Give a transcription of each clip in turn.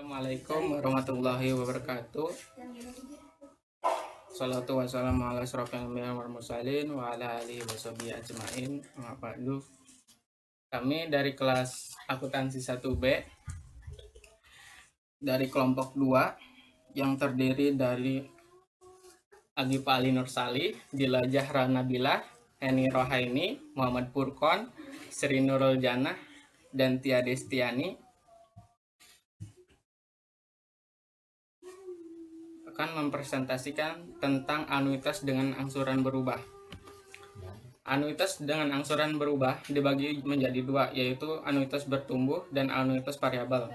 Assalamualaikum warahmatullahi wabarakatuh. Salatu wassalamu ala asrofil anbiya'i wal mursalin wa ala alihi washabihi ajmain. Amma ba'du. Kami dari kelas akuntansi 1B dari kelompok 2 yang terdiri dari Agif Ali Nursali, Dila Zahra Nabilah, Heni Rohaini, Muhammad Furqon, Sri Nurul Janah, dan Tia Destiani akan mempresentasikan tentang anuitas dengan angsuran berubah. Anuitas dengan angsuran berubah dibagi menjadi dua, yaitu anuitas bertumbuh dan anuitas variabel.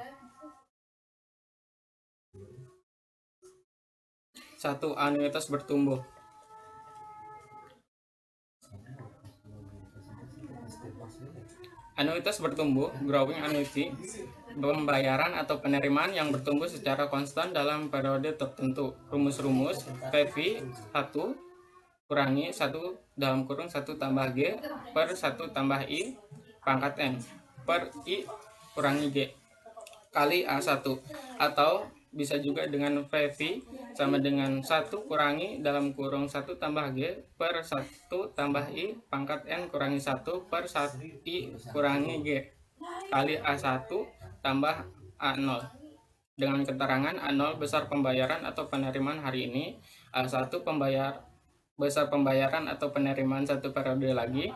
1. Anuitas bertumbuh. Anuitas bertumbuh, growing annuity, pembayaran atau penerimaan yang bertumbuh secara konstan dalam periode tertentu. Rumus-rumus PV 1 kurangi 1 dalam kurung 1 tambah G per 1 tambah I pangkat N per I kurangi G kali A1, atau bisa juga dengan PV sama dengan 1 kurangi dalam kurung 1 tambah G per 1 tambah I pangkat N kurangi 1 per 1 I kurangi G kali A1 tambah A0. Dengan keterangan A0 besar pembayaran atau penerimaan hari ini, A1 besar pembayaran atau penerimaan satu periode lagi,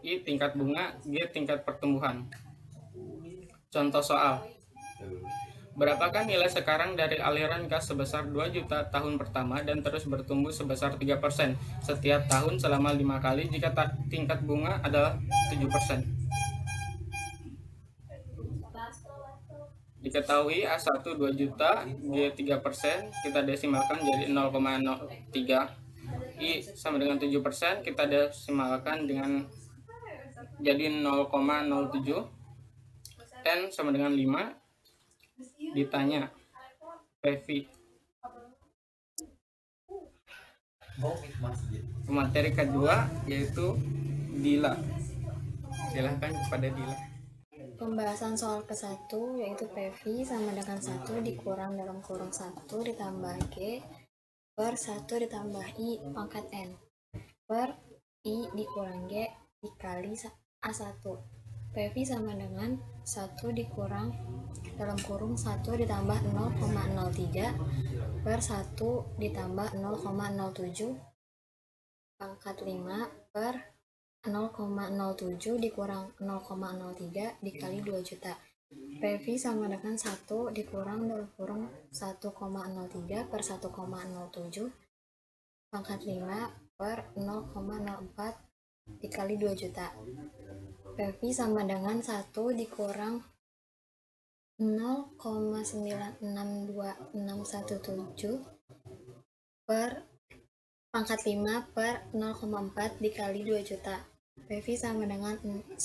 I tingkat bunga, G tingkat pertumbuhan. Contoh soal. Berapakah nilai sekarang dari aliran kas sebesar 2 juta tahun pertama dan terus bertumbuh sebesar 3% setiap tahun selama 5 kali jika tingkat bunga adalah 7%? Diketahui A1 2 juta, G 3%, kita desimalkan jadi 0,03. I sama dengan 7%, kita desimalkan dengan jadi 0,07. N sama dengan 5. Ditanya PV. Materi kedua yaitu Dila. Silahkan kepada Dila. Pembahasan soal ke-1 yaitu PV sama dengan 1 dikurang dalam kurung 1 ditambah G per 1 ditambah I pangkat N per I dikurang G dikali A1. PV sama dengan 1 dikurang dalam kurung 1 ditambah 0,03 per 1 ditambah 0,07 pangkat 5 per 0,07 dikurang 0,03 dikali 2 juta. PV sama dengan 1 dikurang dalam kurung 1,03 per 1,07 pangkat 5 per 0,04 dikali 2 juta. PV sama dengan 1 dikurang 0,962617 per pangkat 5 per 0,4 dikali 2 juta. PV sama dengan 1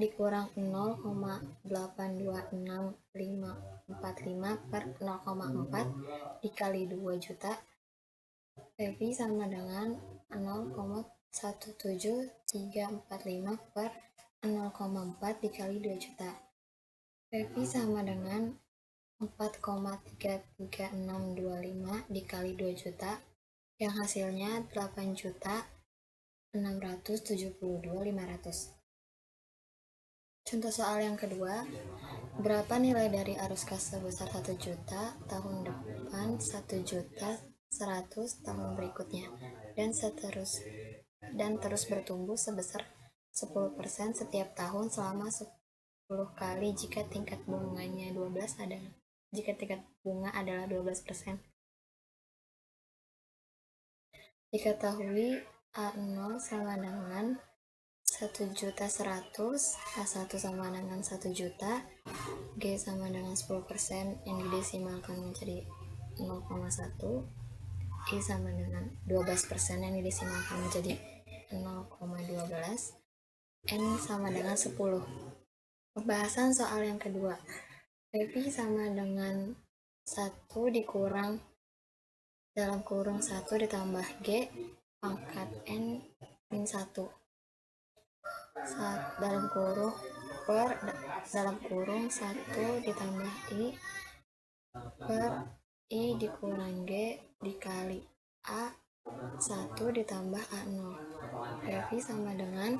dikurang 0,826545 per 0,4 dikali 2 juta. PV sama dengan 0,17345 per 0,4 dikali 2 juta. PV sama dengan 4,33625 dikali 2 juta, yang hasilnya 8.672.500. Contoh soal yang kedua, berapa nilai dari arus kas sebesar 1 juta tahun depan, 1 juta 100 tahun berikutnya, dan terus bertumbuh sebesar 10% setiap tahun selama 10 kali jika tingkat bunganya 12% Diketahui A0 sama dengan 1 juta 100, A1 sama dengan 1 juta, G sama dengan 10% yang didesimalkan menjadi 0,1, I sama dengan 12% yang didesimalkan menjadi 0,12, N sama dengan 10. Pembahasan soal yang kedua, PV sama dengan 1 dikurang dalam kurung 1 ditambah G pangkat N min 1 dalam kurung per dalam kurung 1 ditambah I per I dikurang G dikali A1 ditambah A0. PV sama dengan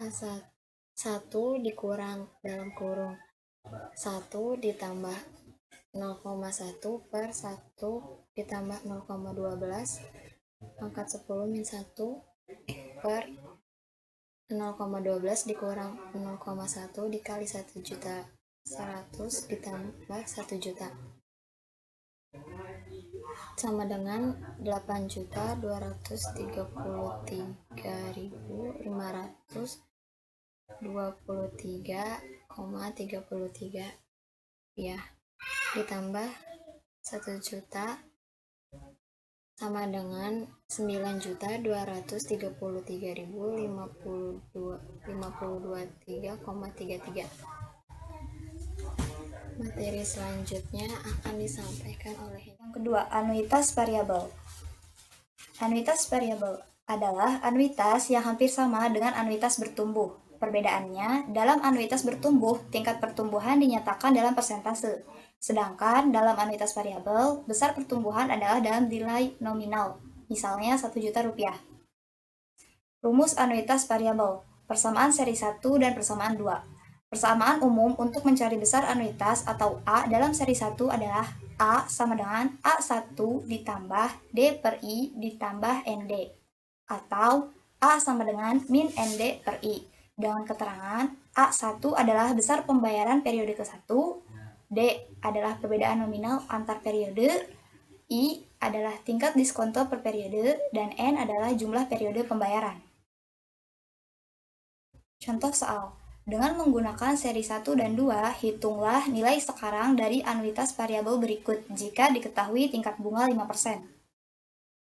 A1 dikurang dalam kurung 1 ditambah 0,1 per 1 ditambah 0,12 pangkat 10 min 1 per 0,12 dikurang 0,1 dikali 1.100.000 ditambah 1 juta sama dengan 8.233.523,33 ya ditambah 1 juta sama dengan 9.233.523,33. Materi selanjutnya akan disampaikan oleh yang kedua, anuitas variabel. Anuitas variabel adalah anuitas yang hampir sama dengan anuitas bertumbuh. Perbedaannya, dalam anuitas bertumbuh, tingkat pertumbuhan dinyatakan dalam persentase. Sedangkan dalam anuitas variabel, besar pertumbuhan adalah dalam nilai nominal, misalnya 1 juta rupiah. Rumus anuitas variabel, persamaan seri 1 dan persamaan 2. Persamaan umum untuk mencari besar anuitas atau A dalam seri 1 adalah A sama dengan A1 ditambah D per I ditambah ND, atau A sama dengan min ND per I, dengan keterangan A1 adalah besar pembayaran periode ke-1, D adalah perbedaan nominal antar periode, I adalah tingkat diskonto per periode, dan N adalah jumlah periode pembayaran. Contoh soal. Dengan menggunakan seri 1 dan 2, hitunglah nilai sekarang dari anuitas variabel berikut jika diketahui tingkat bunga 5%.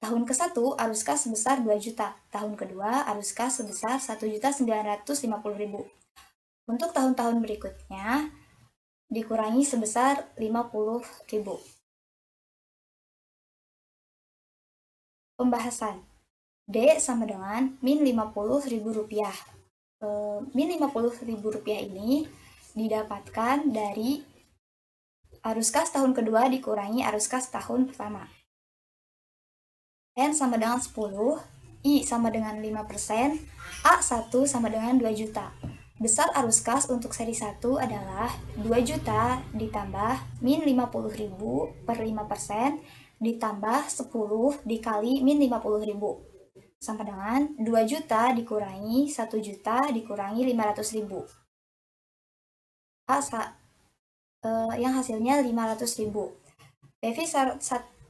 Tahun ke-1 arus kas sebesar 2 juta, tahun kedua arus kas sebesar 1.950.000. Untuk tahun-tahun berikutnya dikurangi sebesar 50.000. Pembahasan. D sama dengan min 50.000 rupiah. Min 50.000 rupiah ini didapatkan dari arus kas tahun kedua dikurangi arus kas tahun pertama. N sama dengan 10, I sama dengan 5%, A1 sama dengan 2 juta. Besar arus kas untuk seri 1 adalah 2 juta ditambah min 50.000 per 5% ditambah 10 dikali min 50.000. Sama dengan 2 juta dikurangi 1 juta dikurangi 500.000. Yang hasilnya 500.000. PV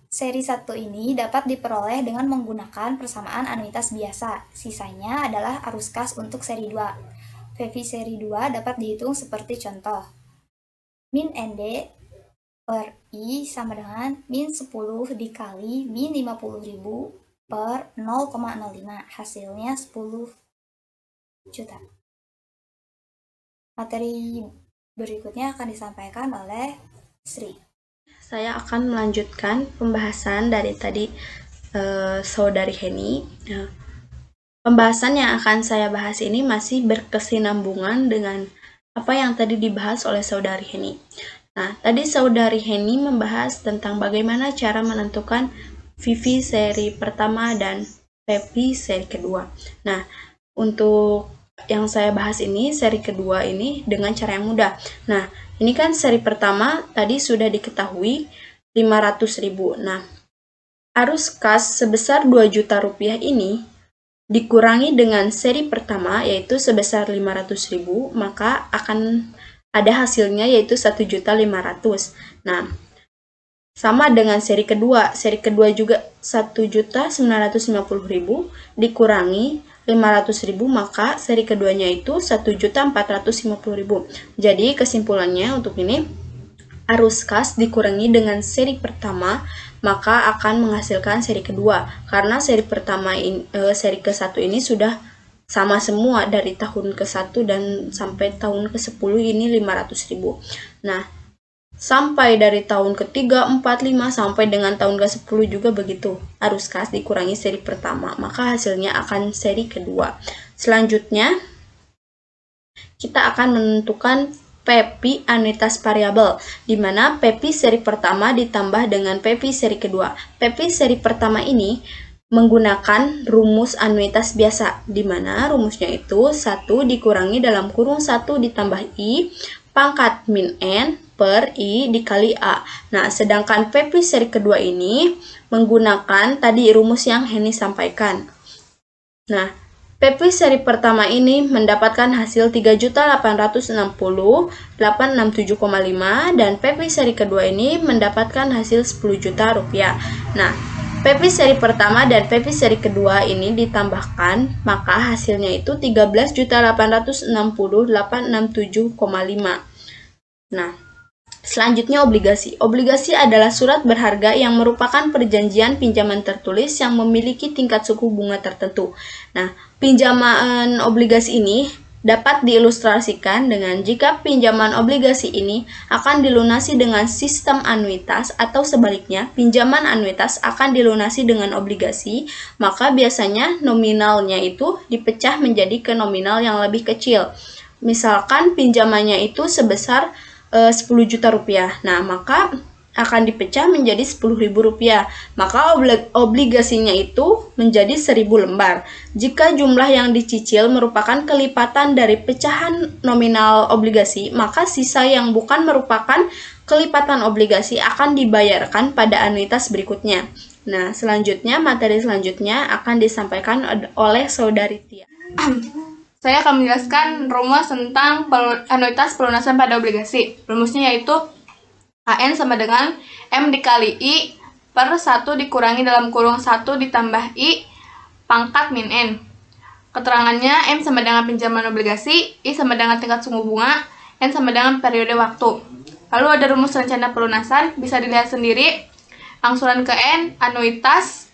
seri 1 ini dapat diperoleh dengan menggunakan persamaan anuitas biasa. Sisanya adalah arus kas untuk seri 2. PV seri 2 dapat dihitung seperti contoh. Min ND per I sama dengan min 10 dikali min 50.000 per 0,05, hasilnya 10 juta. Materi berikutnya akan disampaikan oleh Sri. Saya akan melanjutkan pembahasan dari tadi Saudari Heni. Pembahasan yang akan saya bahas ini masih berkesinambungan dengan apa yang tadi dibahas oleh Saudari Heni. Nah, tadi Saudari Heni membahas tentang bagaimana cara menentukan VV seri pertama dan PV seri kedua. Nah, untuk yang saya bahas ini, seri kedua ini dengan cara yang mudah. Nah, ini kan seri pertama tadi sudah diketahui 500.000. Nah, arus kas sebesar 2 juta rupiah ini dikurangi dengan seri pertama yaitu sebesar 500.000, maka akan ada hasilnya yaitu 1.500.000. Nah, sama dengan seri kedua. Seri kedua juga 1.950.000 dikurangi 500.000, maka seri keduanya itu 1.450.000. Jadi kesimpulannya untuk ini, arus kas dikurangi dengan seri pertama, maka akan menghasilkan seri kedua. Karena seri pertama ini, seri ke-1 ini sudah sama semua dari tahun ke-1 dan sampai tahun ke-10 ini 500.000. Nah, sampai dari tahun ke-3, 4, 5 sampai dengan tahun ke-10 juga begitu. Arus kas dikurangi seri pertama, maka hasilnya akan seri kedua. Selanjutnya, kita akan menentukan PV anuitas variabel, di mana PV seri pertama ditambah dengan PV seri kedua. PV seri pertama ini menggunakan rumus anuitas biasa, di mana rumusnya itu 1 dikurangi dalam kurung 1 ditambah I pangkat min N per I dikali A. Nah, sedangkan PV seri kedua ini menggunakan tadi rumus yang Heni sampaikan. Nah, PV seri pertama ini mendapatkan hasil 3.860.867,5 dan PV seri kedua ini mendapatkan hasil 10 juta rupiah. Nah, PV seri pertama dan PV seri kedua ini ditambahkan, maka hasilnya itu 13.860.867,5. Nah, selanjutnya obligasi. Obligasi adalah surat berharga yang merupakan perjanjian pinjaman tertulis yang memiliki tingkat suku bunga tertentu. Nah, pinjaman obligasi ini dapat diilustrasikan dengan jika pinjaman obligasi ini akan dilunasi dengan sistem anuitas atau sebaliknya, pinjaman anuitas akan dilunasi dengan obligasi, maka biasanya nominalnya itu dipecah menjadi ke nominal yang lebih kecil. Misalkan pinjamannya itu sebesar 10 juta rupiah. Nah, maka akan dipecah menjadi 10.000 rupiah. Maka obligasinya itu menjadi 1.000 lembar. Jika jumlah yang dicicil merupakan kelipatan dari pecahan nominal obligasi, maka sisa yang bukan merupakan kelipatan obligasi akan dibayarkan pada anuitas berikutnya. Nah, selanjutnya, materi selanjutnya akan disampaikan oleh Saudari Tia. Saya akan menjelaskan rumus tentang anuitas pelunasan pada obligasi. Rumusnya yaitu AN sama dengan M dikali I per 1 dikurangi dalam kurung 1 ditambah I pangkat min N. Keterangannya M sama dengan pinjaman obligasi, I sama dengan tingkat suku bunga, N sama dengan periode waktu. Lalu ada rumus rencana pelunasan, bisa dilihat sendiri. Angsuran ke N, anuitasnya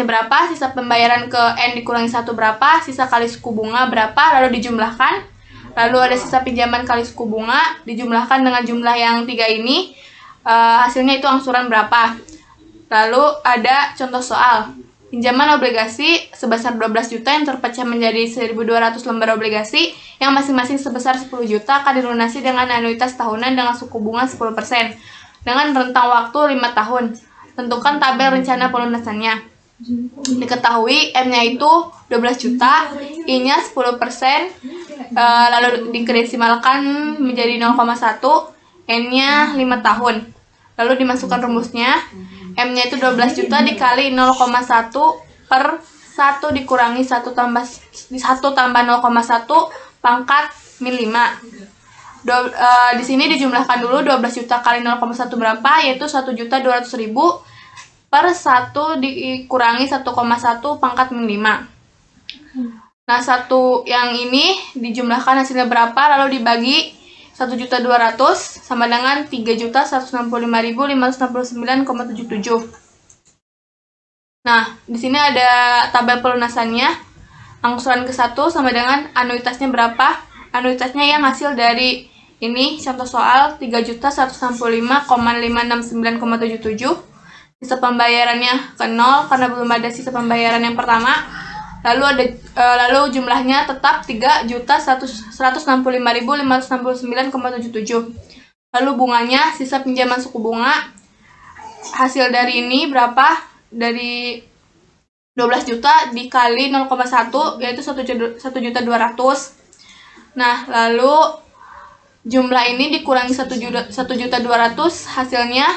berapa, sisa pembayaran ke N dikurangi 1 berapa, sisa kali suku bunga berapa, lalu dijumlahkan. Lalu ada sisa pinjaman kali suku bunga, dijumlahkan dengan jumlah yang 3 ini, hasilnya itu angsuran berapa. Lalu ada contoh soal, pinjaman obligasi sebesar 12 juta yang terpecah menjadi 1.200 lembar obligasi, yang masing-masing sebesar 10 juta akan dilunasi dengan anuitas tahunan dengan suku bunga 10%, dengan rentang waktu 5 tahun. Tentukan tabel rencana pelunasannya. Diketahui M-nya itu 12 juta, I-nya 10%, lalu didesimalkan menjadi 0,1, N-nya 5 tahun. Lalu dimasukkan rumusnya, M-nya itu 12 juta dikali 0,1 per 1 dikurangi 1 tambah 0,1 pangkat min 5. Di sini dijumlahkan dulu 12 juta kali 0,1 berapa, yaitu 1.200.000 per 1 dikurangi 1,1 pangkat min 5. Nah, satu yang ini dijumlahkan hasilnya berapa, lalu dibagi 1.200.000 sama dengan 3.165.569,77. Nah, di sini ada tabel pelunasannya. Angsuran ke-1 sama dengan anuitasnya berapa? Anuitasnya yang hasil dari ini contoh soal 3.165.569,77. Sisa pembayarannya ke 0 karena belum ada sisa pembayaran yang pertama. Lalu jumlahnya tetap 3.165.569,77. Lalu bunganya, sisa pinjaman suku bunga. Hasil dari ini berapa? Dari 12 juta dikali 0,1 yaitu 1.200.000. Nah, lalu jumlah ini dikurangi 1.200.000, hasilnya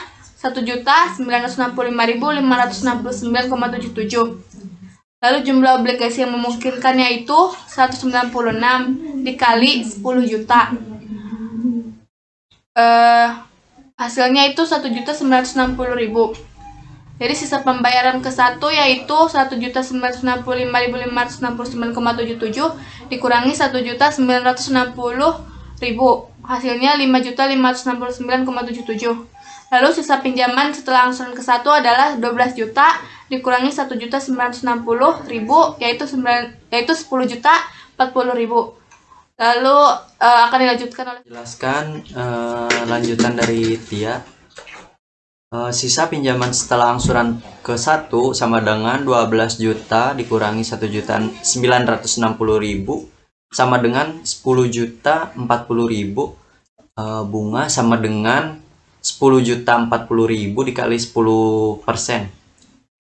1.965.569,77. Lalu jumlah obligasi yang memungkinkan yaitu 196 dikali 10 juta. Hasilnya itu 1.960.000. Jadi sisa pembayaran ke-1 yaitu 1.965.569,77 dikurangi 1.960.000. Hasilnya 5.569,77. Lalu sisa pinjaman setelah angsuran ke-1 adalah 12 juta dikurangi 1.960.000 yaitu 10.040.000. Lalu akan dilanjutkan oleh jelaskan lanjutan dari Tia. Sisa pinjaman setelah angsuran ke-1 sama dengan 12 juta dikurangi 1.960.000 sama dengan 10.040.000. Bunga sama dengan 10.040.000 dikali 10%,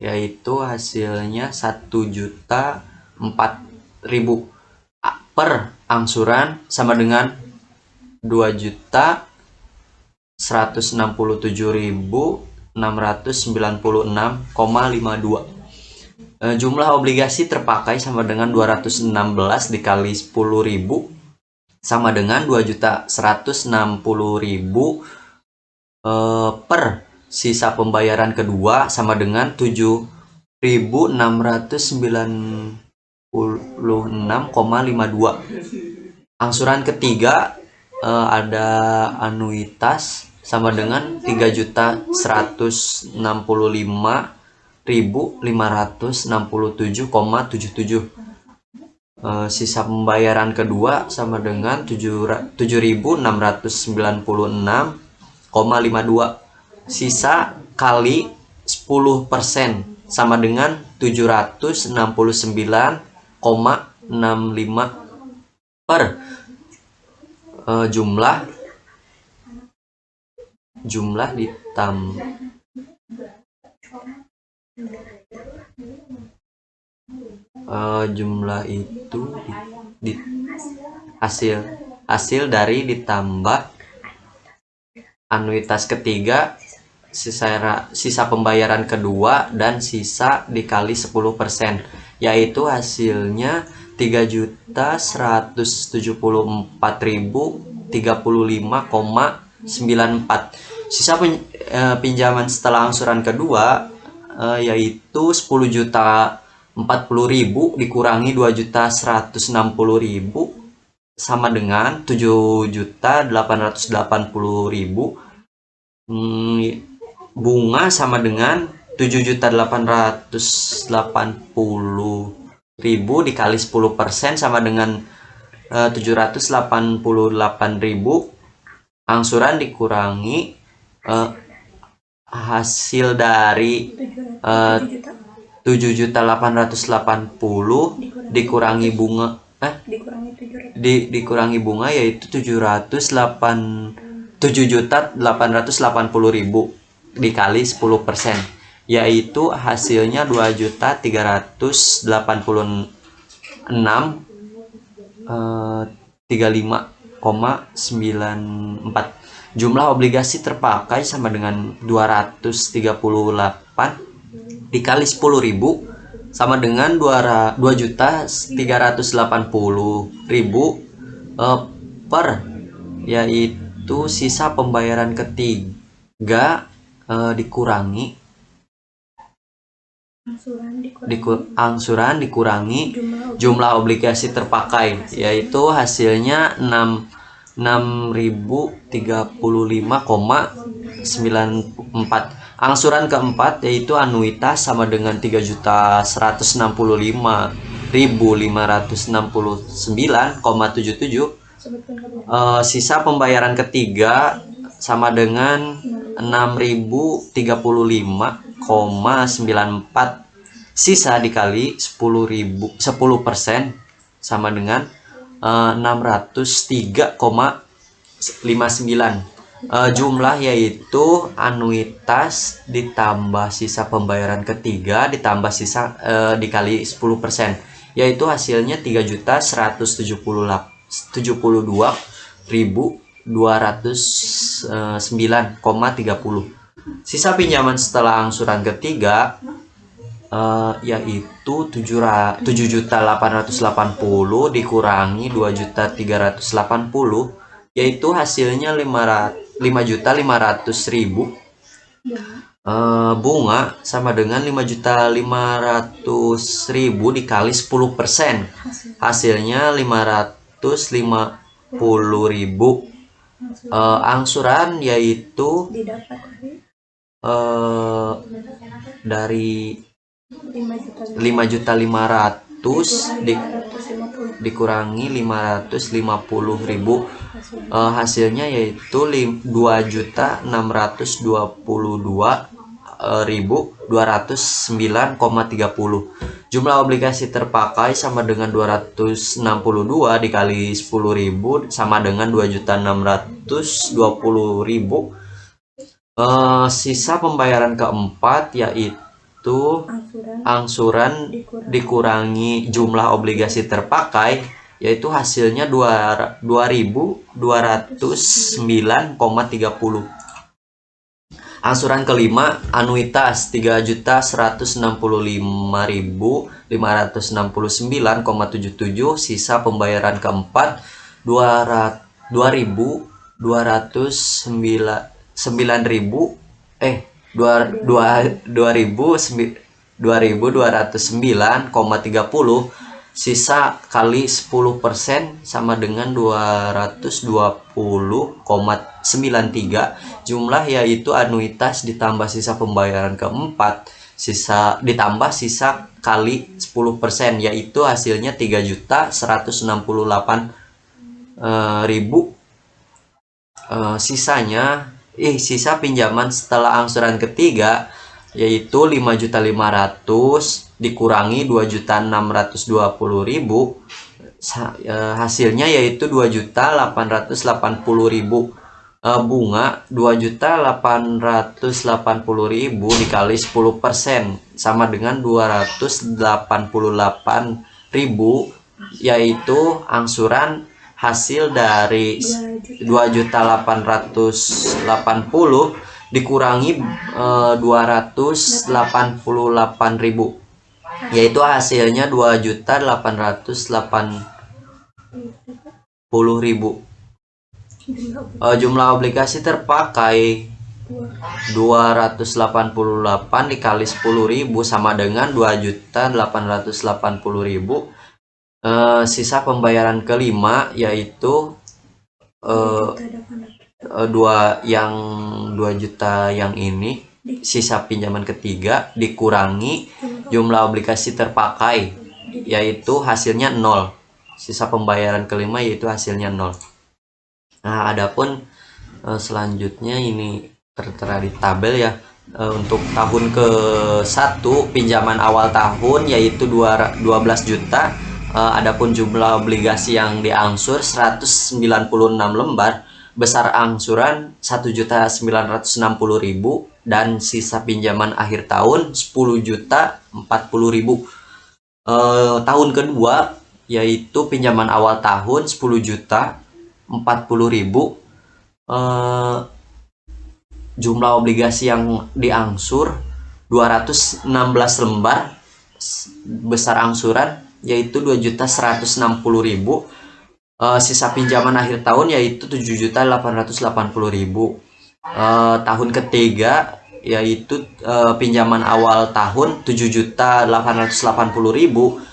yaitu hasilnya 1.004.000. Per angsuran sama dengan 2.167.696,52. Jumlah obligasi terpakai sama dengan 216 dikali 10.000 sama dengan 2.160.000. Per sisa pembayaran kedua sama dengan 7.696,52. Angsuran ketiga ada anuitas sama dengan 3.165.567,77. Sisa pembayaran kedua sama dengan 7.696,52. Sisa kali 10% sama dengan 769,65 per jumlah jumlah itu hasil dari ditambah anuitas ketiga, sisa pembayaran kedua, dan sisa dikali 10%, yaitu hasilnya 3.174.035,94. Sisa pinjaman setelah angsuran kedua yaitu 10.040.000 dikurangi 2.160.000 sama dengan 7.880.000. Bunga sama dengan 7.880.000 dikali 10% sama dengan 788.000. Angsuran dikurangi hasil dari 7.880 dikurangi bunga dikurangi bunga yaitu 7.880.000 dikali 10%, yaitu hasilnya 2.336.35,94. Jumlah obligasi terpakai sama dengan 238 dikali 10.000 sama dengan 2.380.000 per, yaitu sisa pembayaran ketiga dikurangi angsuran dikurangi jumlah obligasi terpakai, yaitu hasilnya 6.035,94. Angsuran keempat yaitu anuitas sama dengan 3.165.569,77. Sisa pembayaran ketiga sama dengan 6.035,94. Sisa dikali 10% sama dengan 603,59. Jumlah yaitu anuitas ditambah sisa pembayaran ketiga ditambah sisa dikali 10%, yaitu hasilnya 3.172.209,30. Sisa pinjaman setelah angsuran ketiga yaitu 7.880 dikurangi 2.380, yaitu hasilnya 5.500.000. Bunga sama dengan 5.500.000 dikali 10%, hasilnya 550.000. Angsuran yaitu dari 5.500.000 dikurangi 550.000, hasilnya yaitu 2.622.209,30. Jumlah obligasi terpakai sama dengan 262 dikali 10.000 sama dengan 2.620.000. Sisa pembayaran keempat yaitu angsuran dikurangi jumlah obligasi terpakai, yaitu hasilnya 2.209,30. Angsuran kelima, anuitas 3.165.569,77. Sisa pembayaran keempat 2.209,30. Sisa kali 10% sama dengan 220,93. Jumlah yaitu anuitas ditambah sisa pembayaran keempat ditambah sisa kali 10%, yaitu hasilnya 3.168.000. Sisa pinjaman setelah angsuran ketiga yaitu 5.500.000 dikurangi 2.620.000. Hasilnya yaitu 2.880.000. Bunga 2.880.000 dikali 10% sama dengan 288.000, yaitu angsuran hasil dari 2.880 dikurangi 288.000, yaitu hasilnya 2.880.000. Jumlah obligasi terpakai 288 dikali 10.000 sama dengan 2.880.000. Sisa pembayaran kelima yaitu 2 juta yang ini, sisa pinjaman ketiga dikurangi jumlah obligasi terpakai, yaitu hasilnya 0. Sisa pembayaran kelima yaitu hasilnya 0. Nah, adapun selanjutnya ini tertera di tabel ya. Untuk tahun ke-1 pinjaman awal tahun yaitu 12 juta. Adapun jumlah obligasi yang diangsur 196 lembar, besar angsuran 1.960.000, dan sisa pinjaman akhir tahun 10.040.000. Tahun kedua yaitu pinjaman awal tahun 10.040.000. Jumlah obligasi yang diangsur 216 lembar, besar angsuran yaitu 2.160.000. Sisa pinjaman akhir tahun yaitu 7.880.000. Tahun ketiga yaitu pinjaman awal tahun 7.880.000.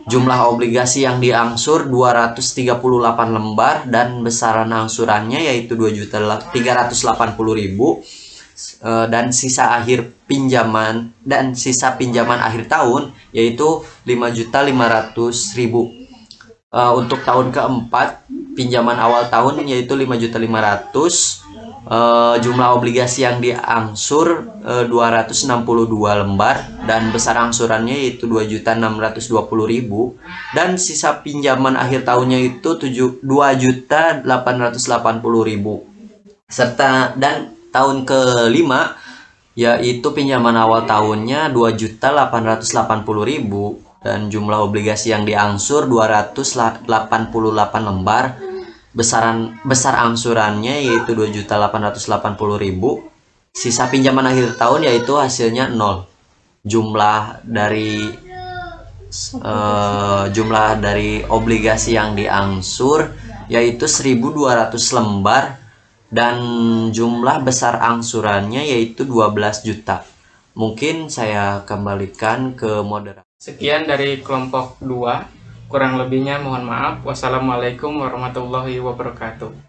Jumlah obligasi yang diangsur 238 lembar dan besaran angsurannya yaitu 2.380.000. Dan sisa pinjaman akhir tahun yaitu 5.500.000. Untuk tahun keempat pinjaman awal tahun yaitu 5.500.000. Jumlah obligasi yang diangsur 262 lembar dan besar angsurannya yaitu 2.620.000, dan sisa pinjaman akhir tahunnya itu 2.880.000. Dan tahun kelima yaitu pinjaman awal tahunnya 2.880.000 dan jumlah obligasi yang diangsur 288 lembar, besar angsurannya yaitu 2.880.000. Sisa pinjaman akhir tahun yaitu hasilnya 0. Jumlah dari obligasi yang diangsur yaitu 1.200 lembar dan jumlah besar angsurannya yaitu 12 juta. Mungkin saya kembalikan ke moderator. Sekian dari kelompok 2. Kurang lebihnya mohon maaf. Wassalamualaikum warahmatullahi wabarakatuh.